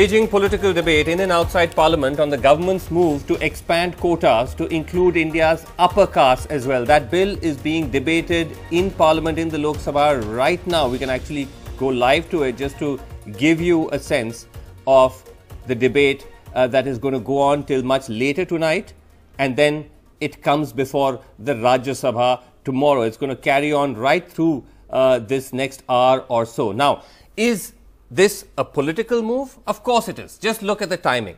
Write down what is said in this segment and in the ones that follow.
Raging political debate in and outside Parliament on the government's move to expand quotas to include India's upper caste as well. That bill is being debated in Parliament in the Lok Sabha right now. We can actually go live to it just to give you a sense of the debate that is going to go on till much later tonight, and then it comes before the Rajya Sabha tomorrow. It's going to carry on right through this next hour or so. Now, is this a political move? Of course it is. Just look at the timing.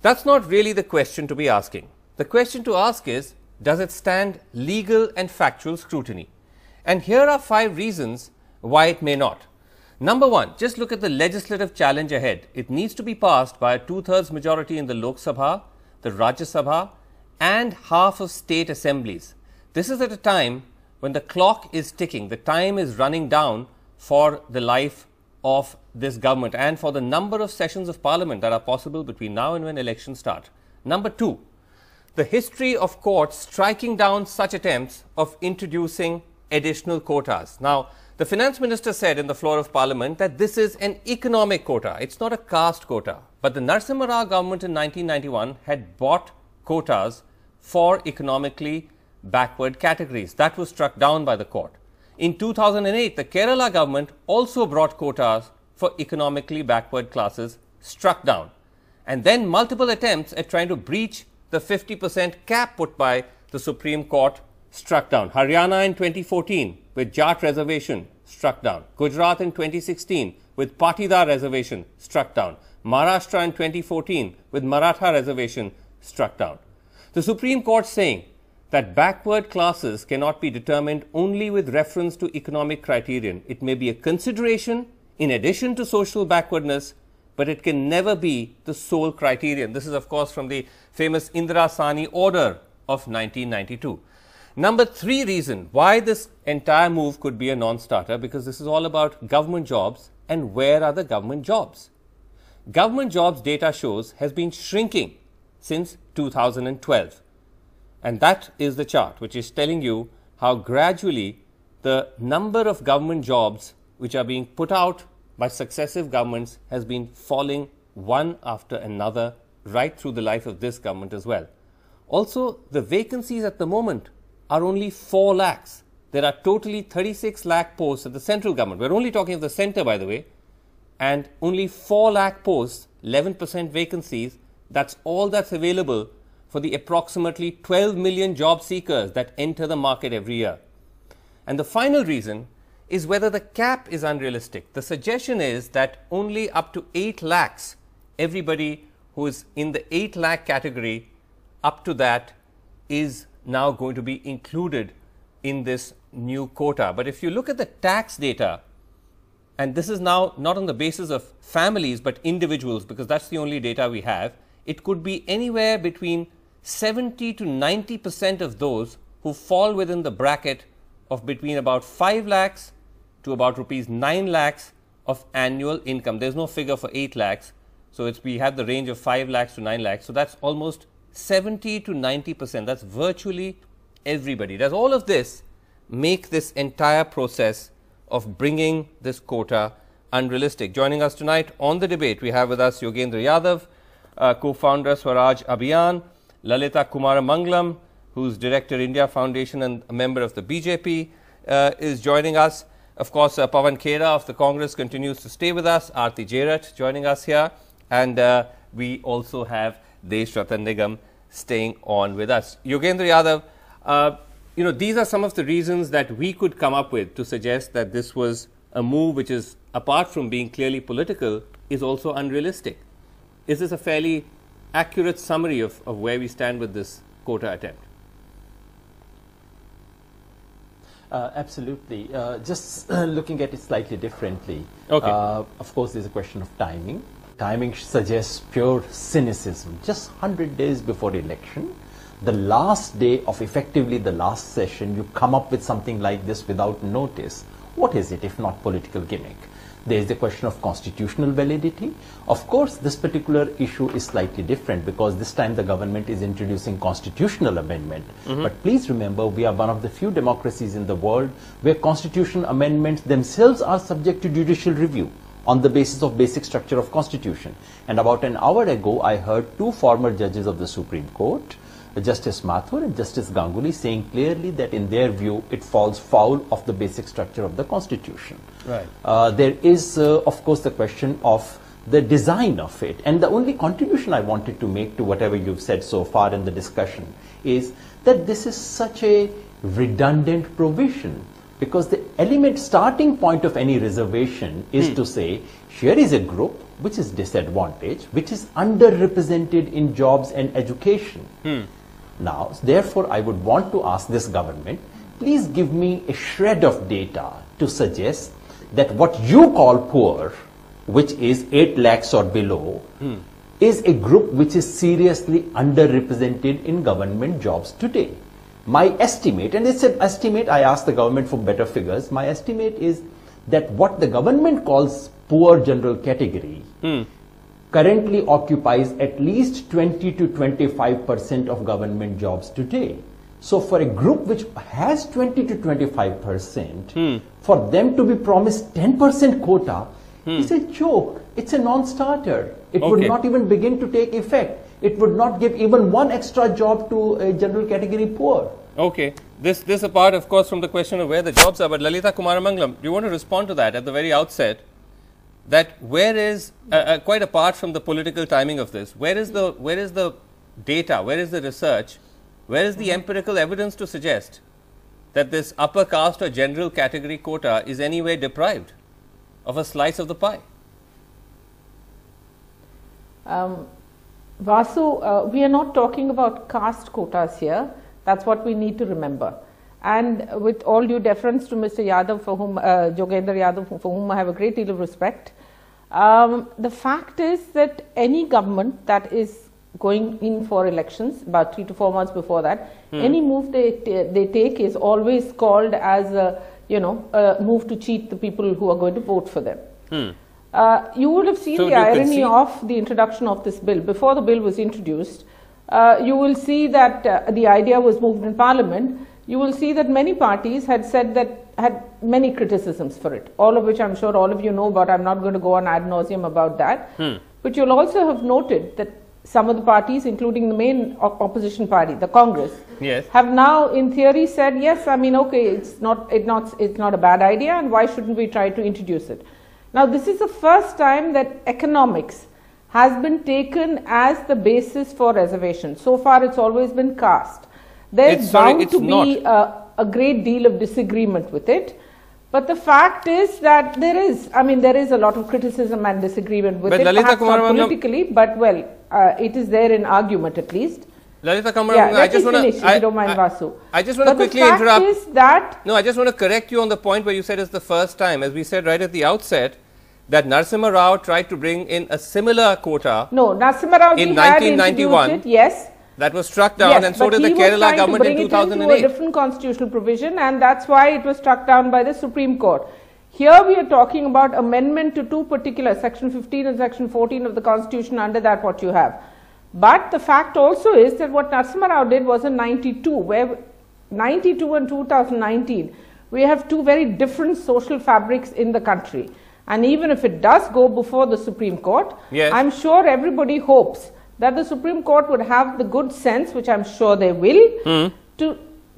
That's not really the question to be asking. The question to ask is, does it stand legal and factual scrutiny? And here are 5 reasons why it may not. Number 1, just look at the legislative challenge ahead. It needs to be passed by a 2/3 majority in the Lok Sabha, the Rajya Sabha, and half of state assemblies. This is at a time when the clock is ticking. The time is running down for the life of this government and for the number of sessions of Parliament that are possible between now and when elections start. Number 2, the history of courts striking down such attempts of introducing additional quotas. Now, the Finance Minister said in the floor of Parliament that this is an economic quota. It's not a caste quota. But the Narasimha Rao government in 1991 had bought quotas for economically backward categories. That was struck down by the court. In 2008, the Kerala government also brought quotas for economically backward classes, struck down. And then multiple attempts at trying to breach the 50% cap put by the Supreme Court, struck down. Haryana in 2014 with Jat reservation, struck down. Gujarat in 2016 with Patidar reservation, struck down. Maharashtra in 2014 with Maratha reservation, struck down. The Supreme Court saying that backward classes cannot be determined only with reference to economic criterion. It may be a consideration in addition to social backwardness, but it can never be the sole criterion. This is, of course, from the famous Indira Sahni order of 1992. Number 3 reason why this entire move could be a non-starter, because this is all about government jobs and where are the government jobs. Government jobs data shows has been shrinking since 2012. And that is the chart which is telling you how gradually the number of government jobs which are being put out by successive governments has been falling one after another right through the life of this government as well. Also, the vacancies at the moment are only 4 lakhs. There are totally 36 lakh posts at the central government. We're only talking of the centre, by the way, and only 4 lakh posts, 11% vacancies. That's all that's available for the approximately 12 million job seekers that enter the market every year. And the final reason is whether the cap is unrealistic. The suggestion is that only up to 8 lakhs, everybody who is in the 8 lakh category, up to that is now going to be included in this new quota. But if you look at the tax data, and this is now not on the basis of families but individuals, because that's the only data we have, it could be anywhere between 70 to 90% of those who fall within the bracket of between about 5 lakhs to about rupees 9 lakhs of annual income. There's no figure for 8 lakhs. So we have the range of 5 lakhs to 9 lakhs. So that's almost 70 to 90%. That's virtually everybody. Does all of this make this entire process of bringing this quota unrealistic? Joining us tonight on the debate, we have with us Yogendra Yadav, co-founder Swaraj Abhiyan, Lalita Kumaramangalam, who's Director India Foundation and a member of the BJP, is joining us. Of course, Pawan Khera of the Congress continues to stay with us. Aarti Jerat joining us here. And we also have Desh Ratan Nigam staying on with us. Yogendra Yadav, these are some of the reasons that we could come up with to suggest that this was a move which is, apart from being clearly political, is also unrealistic. Is this a fairly accurate summary of where we stand with this quota attempt? Absolutely. Just looking at it slightly differently. Okay. Of course, there's a question of timing. Timing suggests pure cynicism. Just 100 days before election, the last day of effectively the last session, you come up with something like this without notice. What is it if not political gimmick? There is the question of constitutional validity. Of course, this particular issue is slightly different because this time the government is introducing constitutional amendment. But please remember, we are one of the few democracies in the world where constitutional amendments themselves are subject to judicial review. on the basis of basic structure of constitution. And about an hour ago, I heard two former judges of the Supreme Court, Justice Mathur and Justice Ganguly, saying clearly that in their view, it falls foul of the basic structure of the constitution. Right. There is, of course, the question of the design of it. And the only contribution I wanted to make to whatever you've said so far in the discussion is that this is such a redundant provision, because the element starting point of any reservation is to say, here is a group which is disadvantaged, which is underrepresented in jobs and education. Now, therefore, I would want to ask this government, please give me a shred of data to suggest that what you call poor, which is 8 lakhs or below, is a group which is seriously underrepresented in government jobs today. My estimate, and it's an estimate, I asked the government for better figures, my estimate is that what the government calls poor general category currently occupies at least 20 to 25% of government jobs today. So for a group which has 20 to 25%, for them to be promised 10% quota is a joke. It's a non-starter. It would not even begin to take effect. It would not give even one extra job to a general category poor. Okay. This apart, of course, from the question of where the jobs are, but Lalita Kumaramangalam, do you want to respond to that at the very outset? That where is, quite apart from the political timing of this, where is the data, where is the research, where is the empirical evidence to suggest that this upper caste or general category quota is anyway deprived of a slice of the pie? Vasu, we are not talking about caste quotas here. That's what we need to remember. And with all due deference to Mr. Yadav, for whom, Jogendra Yadav, for whom I have a great deal of respect, the fact is that any government that is going in for elections, about 3 to 4 months before that, any move they take is always called as a, a move to cheat the people who are going to vote for them. You would have seen the irony of the introduction of this bill. Before the bill was introduced, you will see that the idea was moved in Parliament. You will see that many parties had said that, had many criticisms for it, all of which I'm sure all of you know about. I'm not going to go on ad nauseum about that. But you'll also have noted that some of the parties, including the main opposition party, the Congress, have now in theory said, yes, I mean, okay, it's not a bad idea, and why shouldn't we try to introduce it? Now, this is the first time that economics has been taken as the basis for reservation. So far, it's always been caste. There's bound to be a great deal of disagreement with it. But the fact is that there is a lot of criticism and disagreement with it, perhaps not politically, but well, it is there in argument at least. Lalita Kumaramangalam, I just want to, if you don't mind, Vasu. I just want to quickly interrupt. I just want to correct you on the point where you said it's the first time, as we said right at the outset, that Narasimha Rao tried to bring in a similar quota. No, Narasimha Rao in 1991. Yes. That was struck down, and so did the Kerala government in 2008. Into a different constitutional provision, and that's why it was struck down by the Supreme Court. Here we are talking about amendment to two particular, Section 15 and Section 14 of the Constitution. Under that, what you have. But the fact also is that what Narasimha Rao did was in 92, where 92 and 2019, we have two very different social fabrics in the country. And even if it does go before the Supreme Court, I'm sure everybody hopes that the Supreme Court would have the good sense, which I'm sure they will, to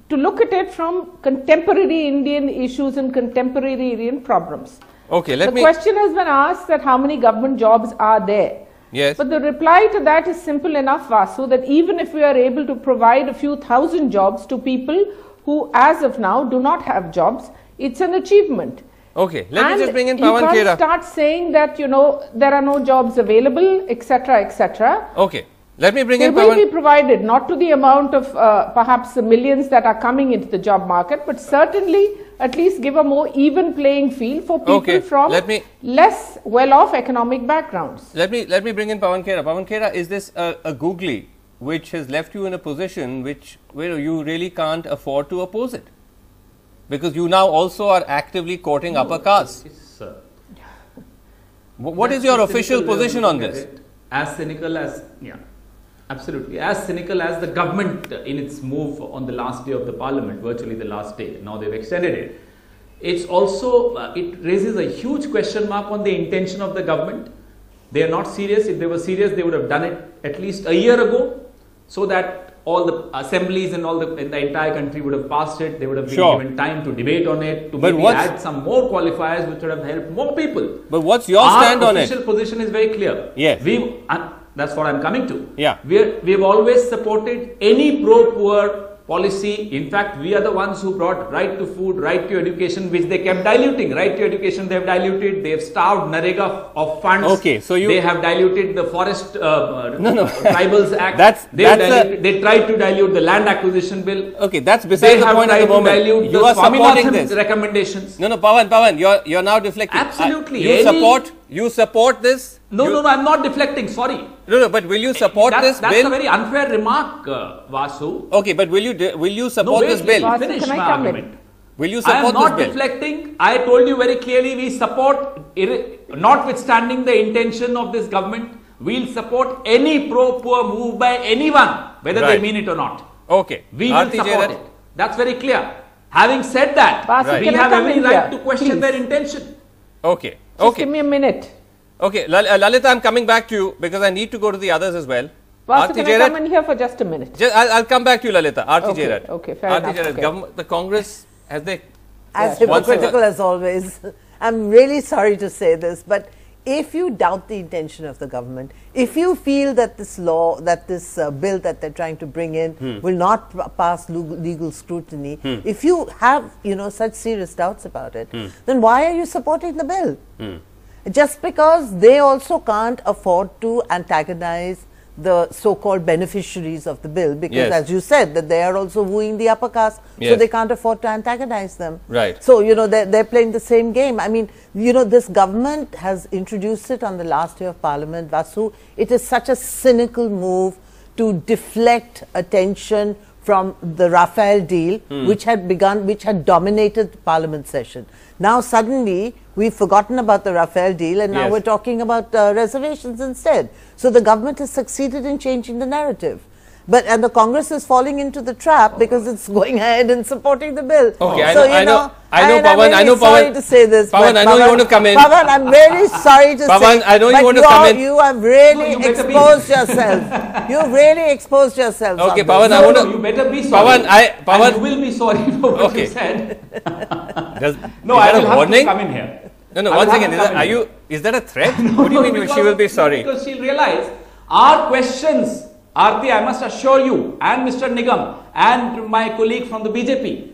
look at it from contemporary Indian issues and contemporary Indian problems. Okay, the question has been asked that how many government jobs are there? Yes. But the reply to that is simple enough, Vasu, that even if we are able to provide a few thousand jobs to people who, as of now, do not have jobs, it's an achievement. Okay, let me just bring in Pawan Khera. You can't start saying that, there are no jobs available, etc., etc. Okay, let me bring in Pawan. They will be provided, not to the amount of perhaps the millions that are coming into the job market, but certainly at least give a more even playing field for people from less well-off economic backgrounds. Let me bring in Pawan Khera. Pawan Khera, is this a googly which has left you in a position where you really can't afford to oppose it? Because you now also are actively courting upper caste. What is your official position on this? As cynical as, absolutely, as cynical as the government in its move on the last day of the Parliament, virtually the last day, now they've extended it. it's also, it raises a huge question mark on the intention of the government. They are not serious. If they were serious, they would have done it at least a year ago, so that all the assemblies and in the entire country would have passed it. They would have been given time to debate on it, to maybe add some more qualifiers which would have helped more people. But what's your stand on it? Our official position is very clear. Yes. That's what I'm coming to. Yeah. We've always supported any pro-poor policy. In fact, we are the ones who brought right to food, right to education, which they kept diluting. Right to education they have diluted. They have starved Narega of funds. Okay, so they have diluted the Forest Tribals Act. They tried to dilute the land acquisition bill. Okay, that's beside the point at the moment. You are supporting this. Recommendations. No, Pawan, you're now deflecting. Absolutely. You support this? No, I'm not deflecting. Sorry. No, but will you support this bill? That's a very unfair remark, Vasu. Okay, but will you support this bill? Vasu, finish my argument. Will you support this bill? I am not deflecting. I told you very clearly we support, notwithstanding the intention of this government, we'll support any pro-poor move by anyone, whether they mean it or not. Okay. We will support it. That's very clear. Having said that, we have every right to question their intention. Okay. Just give me a minute. Okay, Lalita, I'm coming back to you because I need to go to the others as well. Vasu, can I come in here for just a minute? I'll come back to you, Lalita. Okay, fair enough. The Congress, as hypocritical as always. I'm really sorry to say this, but if you doubt the intention of the government, if you feel that this law, that this bill that they're trying to bring in will not pass legal scrutiny, if you have, such serious doubts about it, then why are you supporting the bill? Just because they also can't afford to antagonize the so-called beneficiaries of the bill, because as you said, that they are also wooing the upper caste, so they can't afford to antagonize them. Right. So, they're playing the same game. I mean, this government has introduced it on the last day of Parliament, Vasu. It is such a cynical move to deflect attention from the Rafale deal, which had dominated the Parliament session. Now suddenly we've forgotten about the Rafale deal, and now we're talking about reservations instead. So the government has succeeded in changing the narrative. And the Congress is falling into the trap because it's going ahead and supporting the bill. Okay, so, I know, Pawan. I'm sorry to say this. Pawan, I know you want to come in. Pawan, I'm really sorry to say. Pawan, I know you want to come in. You have really exposed yourself. You've really exposed yourself. Okay, Pawan, I want to. You better be sorry. Pawan, you will be sorry for what you said. No, I will have to come in here. No, one second. Is that a threat? What do you mean she will be sorry? Because she'll realize our questions, Aarti, I must assure you, and Mr. Nigam, and my colleague from the BJP,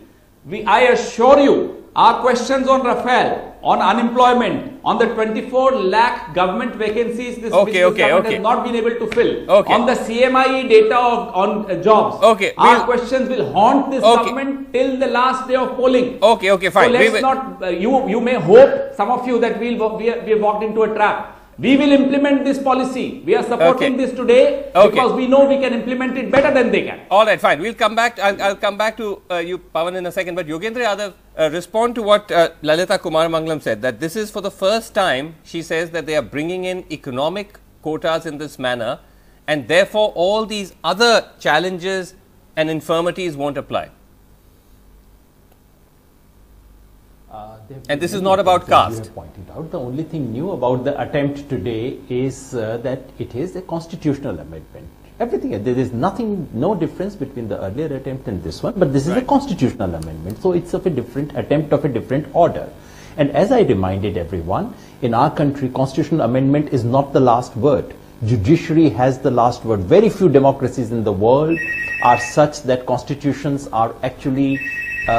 I assure you, our questions on Rafale, on unemployment, on the 24 lakh government vacancies this government has not been able to fill, on the CMIE data on jobs, our questions will haunt this government till the last day of polling. Okay, fine. So let's not, you may hope, some of you, that we have walked into a trap. We will implement this policy. We are supporting this today because we know we can implement it better than they can. All right, fine. We'll come back. I'll come back to you, Pawan, in a second. But Yogendra Yadav, respond to what Lalita Kumarmangalam said, that this is for the first time, she says, that they are bringing in economic quotas in this manner, and therefore all these other challenges and infirmities won't apply. And this is not about caste. You have pointed out, the only thing new about the attempt today is that it is a constitutional amendment. Everything, there is no difference between the earlier attempt and this one, but this is a constitutional amendment, so it's of a different attempt of a different order. And as I reminded everyone, in our country, constitutional amendment is not the last word. Judiciary has the last word. Very few democracies in the world are such that constitutions are actually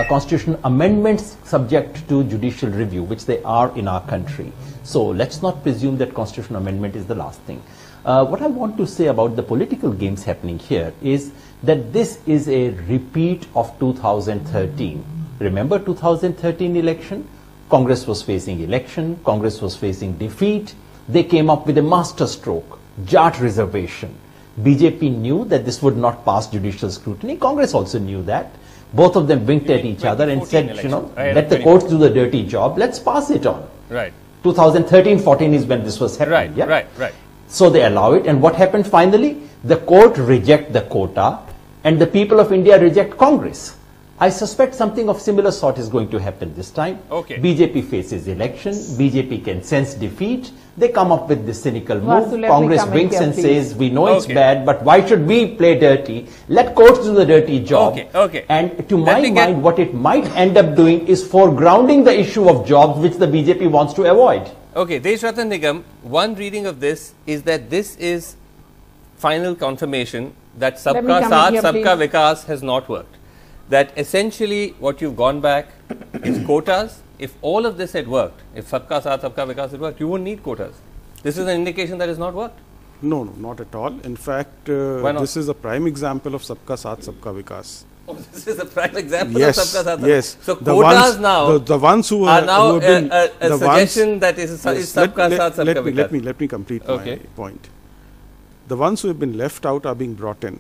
constitutional amendments subject to judicial review, which they are in our country. So let's not presume that constitutional amendment is the last thing. What I want to say about the political games happening here is that this is a repeat of 2013. Remember 2013 election? Congress was facing election, Congress was facing defeat. They came up with a master stroke, Jat reservation. BJP knew that this would not pass judicial scrutiny. Congress also knew that. Both of them winked at each other and said, let the courts do the dirty job, let's pass it on. Right. 2013-14 is when this was happening. Right. So they allow it, and what happened finally? The court reject the quota, and the people of India reject Congress. I suspect something of similar sort is going to happen this time. Okay. BJP faces election. BJP can sense defeat. They come up with this cynical move. Vasu, let me Congress come in winks here, and please. says, we know it's Okay. bad, but why should we play dirty? Let courts do the dirty job. Okay. And to Let my me get- mind, what it might end up doing is foregrounding the issue of jobs, which the BJP wants to avoid. Okay, Deshratan Nigam, one reading of this is that this is final confirmation that Let me Sabka come in Saath, here, Sabka please. Vikas has not worked. That essentially what you've gone back is quotas. If all of this had worked, if Sabka Saath, Sabka Vikas had worked, you wouldn't need quotas. This is an indication that has not worked. No, not at all. In fact, Why not? this is a prime example of Sabka Saath, Sabka Vikas. Oh, this is a prime example Yes, of Sabka Saath. yes. So The quotas ones- now the ones who are now who have been a the suggestion that is Yes, Sabka Saath, Sabka Vikas. let me complete Okay. my point. The ones who have been left out are being brought in.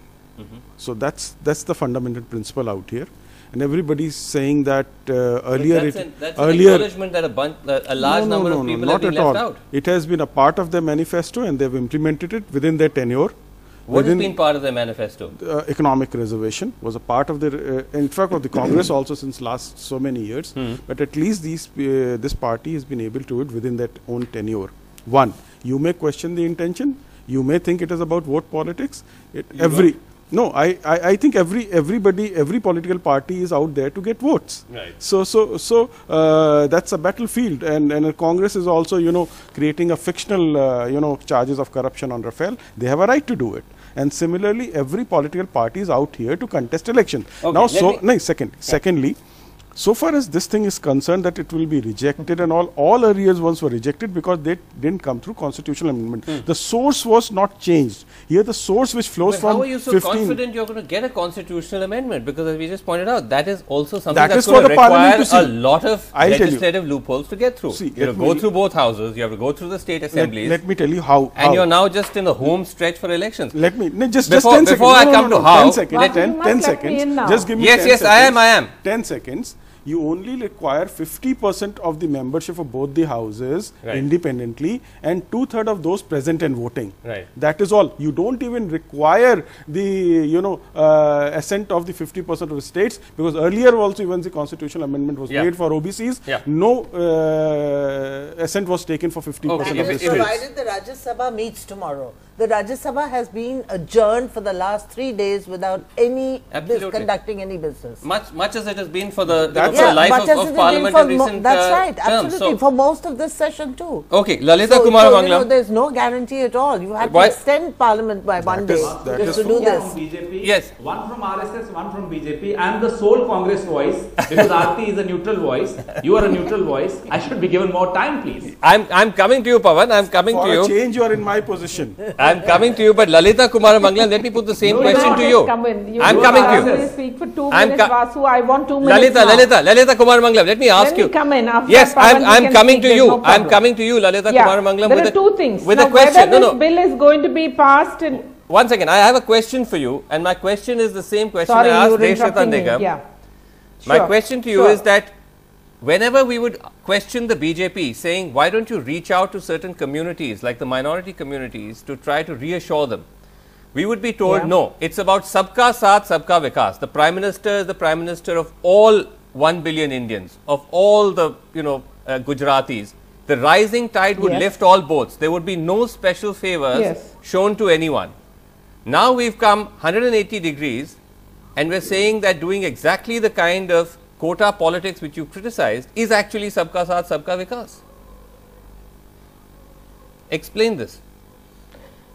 So that's the fundamental principle out here. And everybody's saying that earlier That's it an earlier acknowledgement that a large number of people have not been at left all. out. It has been a part of their manifesto and they've implemented it within their tenure. What has within been part of the manifesto? economic reservation was a part of the in fact of the Congress also since last so many years. But at least this party has been able to do it within that own tenure. One, you may question the intention. You may think it is about vote politics. I think every political party is out there to get votes. Right. So that's a battlefield, and Congress is also creating a fictional charges of corruption on Rafale. They have a right to do it. And similarly, every political party is out here to contest election. Okay, Now, secondly, so far as this thing is concerned that it will be rejected and all earlier ones were rejected because they didn't come through constitutional amendment. The source was not changed. Here the source which flows But from how are you so 15 confident you're going to get a constitutional amendment? Because as we just pointed out, that is also something That that's is for going to the parliament require to see. a lot of I'll tell you. legislative loopholes to get through. See, You have to let go me- through both houses, you have to go through the state assemblies, let me tell you how. and you're now just in the home stretch for elections. Let me just Before- 10 seconds. before I come to how- 10 seconds. Vasu, you 10 must let me seconds. in now. Just give me Yes, 10 yes, seconds. I am. 10 seconds. You only require 50% of the membership of both the houses Right. independently and 2/3 of those present and voting. Right. That is all. You don't even require the assent of the 50% of the states, because earlier also even the constitutional amendment was Yeah. made for OBCs. Yeah. No assent was taken for 50% Okay, of the if states. Provided the Rajya Sabha meets tomorrow. The Rajya Sabha has been adjourned for the last 3 days without any Absolutely. conducting any business. Much as it has been for the That's for the life much as it of has Parliament been in for recent that's right, terms. absolutely, for most of this session too. Okay, Lalita Kumar Mangalam. there's no guarantee at all. You have Why- to extend Parliament by one day that just is to do One this. from BJP, Yes. one from RSS, one from BJP. I am the sole Congress voice because Aarti is a neutral voice. You are a neutral voice. I should be given more time, please. I'm coming to you, Pavan. I'm coming For to a you. change, you are in my position. I'm coming to you, but Lalita Kumar Mangalam, let me put the same No, question no, to just you. come in. You I'm don't coming to have you. Speak for 2 I'm minutes, Vasu. I want 2 minutes Lalita Kumar Mangalam, let me ask Let you. me come in. After Yes, that, Pavan, I'm we can coming speak, to there's you. no I'm problem. coming to you, Lalita Yeah, Kumar Mangalam, there with are two things. with now, a question. Whether this bill is going to be passed in... One second, I have a question for you, and my question is the same question Sorry, I you asked were Deshratan interrupting me. Nigam. Yeah. My Sure, question to you sure. is that whenever we would question the BJP saying, why don't you reach out to certain communities, like the minority communities, to try to reassure them, we would be told, Yeah. no, it's about Sabka Saath, Sabka Vikas. The Prime Minister is the Prime Minister of all 1 billion Indians, of all the, Gujaratis. The rising tide would Yes. lift all boats. There would be no special favors Yes. shown to anyone. Now we've come 180 degrees and we're saying that doing exactly the kind of quota politics which you criticized is actually Sabka Saath, Sabka Vikas. Explain this.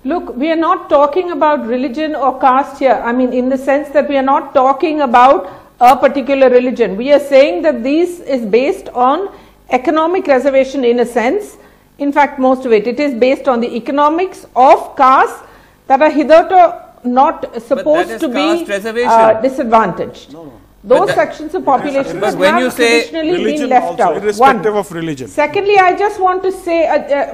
Look, we are not talking about religion or caste here. I mean, in the sense that we are not talking about a particular religion. We are saying that this is based on economic reservation in a sense. In fact, most of it is based on the economics of castes that are hitherto not supposed is to caste be reservation. disadvantaged. But Those that- sections of population but that when have you say traditionally been Religion left also, out. irrespective of religion. Secondly, I just want to say,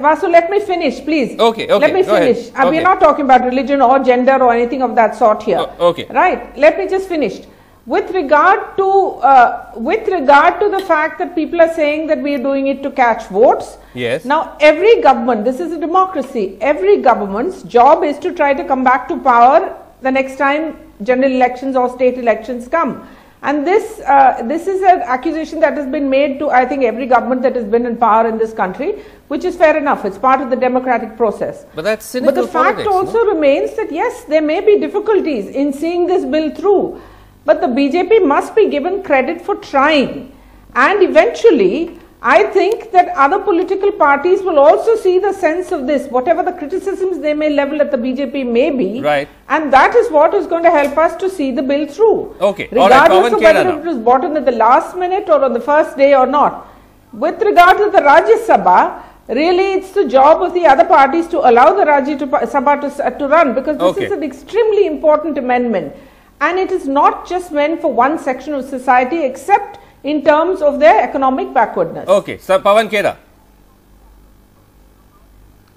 Vasu, let me finish, please. Okay, Let me go ahead. finish. Okay. We are not talking about religion or gender or anything of that sort here. Okay. Right. Let me just finish. With regard to the fact that people are saying that we are doing it to catch votes. Yes. Now, every government, this is a democracy, every government's job is to try to come back to power the next time general elections or state elections come. And this is an accusation that has been made to, I think, every government that has been in power in this country, which is fair enough. It's part of the democratic process. But that's cynical But the fact also remains that yes, there may be difficulties in seeing this bill through, but the BJP must be given credit for trying. And eventually, I think that other political parties will also see the sense of this, whatever the criticisms they may level at the BJP may be. Right. And that is what is going to help us to see the bill through. Okay. Regardless of whether it was brought in at the last minute or on the first day or not. With regard to the Rajya Sabha, really it's the job of the other parties to allow the Rajya Sabha to run, because this is an extremely important amendment. And it is not just meant for one section of society, except in terms of their economic backwardness. Okay, Sir Pawan Khera.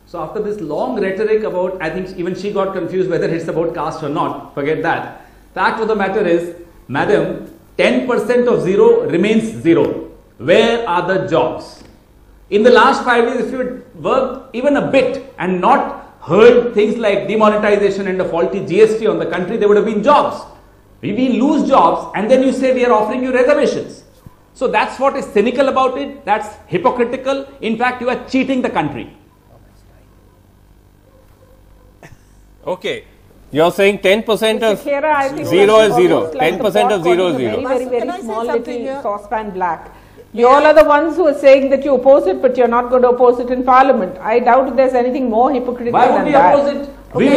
So after this long rhetoric about, I think even she got confused whether it's about caste or not, forget that. Fact of the matter is, madam, 10% of zero remains zero. Where are the jobs? In the last 5 years, if you had worked even a bit and not heard things like demonetization and a faulty GST on the country, there would have been jobs. We lose jobs and then you say we are offering you reservations. So that's what is cynical about it. That's hypocritical. In fact, you are cheating the country. Okay. You're saying 10% of Khera, I think zero is zero. like 10% of zero is very, zero. very, Can I very say small something little here? saucepan black. You all are the ones who are saying that you oppose it, but you're not going to oppose it in Parliament. I doubt if there's anything more hypocritical Why would than we that. oppose it? We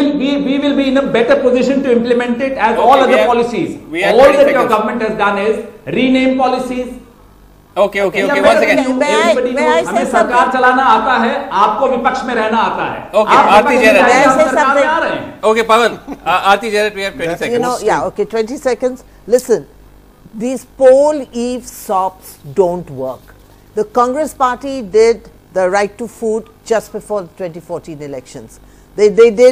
will be in a better position to implement it as all other policies. All that your government has done is rename policies. Okay, once again. Everybody knows हमें सरकार चलाना आता है, आपको विपक्ष में रहना आता है. Okay, Aarti Jarat. Okay, Pawan. Aarti Jarat, we have 20 seconds. You know, yeah, okay, 20 seconds. Listen, these poll eavesdrops don't work. The Congress party did the right to food just before the 2014 elections. They did, they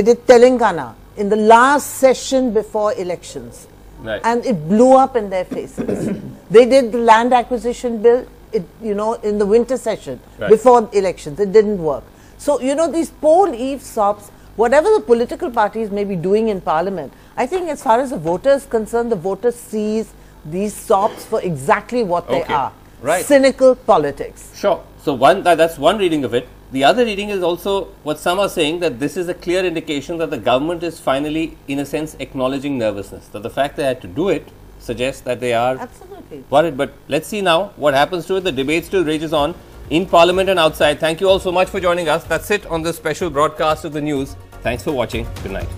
did Telangana in the last session before elections. Right. And it blew up in their faces. They did the land acquisition bill, in the winter session before elections. It didn't work. So, these poll eavesdrops, whatever the political parties may be doing in Parliament, I think as far as the voter is concerned, the voter sees these sops for exactly what they are. Right. Cynical politics. Sure. So that's one reading of it. The other reading is also what some are saying, that this is a clear indication that the government is finally, in a sense, acknowledging nervousness. That the fact they had to do it suggests that they are worried. But let's see now what happens to it. The debate still rages on in Parliament and outside. Thank you all so much for joining us. That's it on this special broadcast of the news. Thanks for watching. Good night.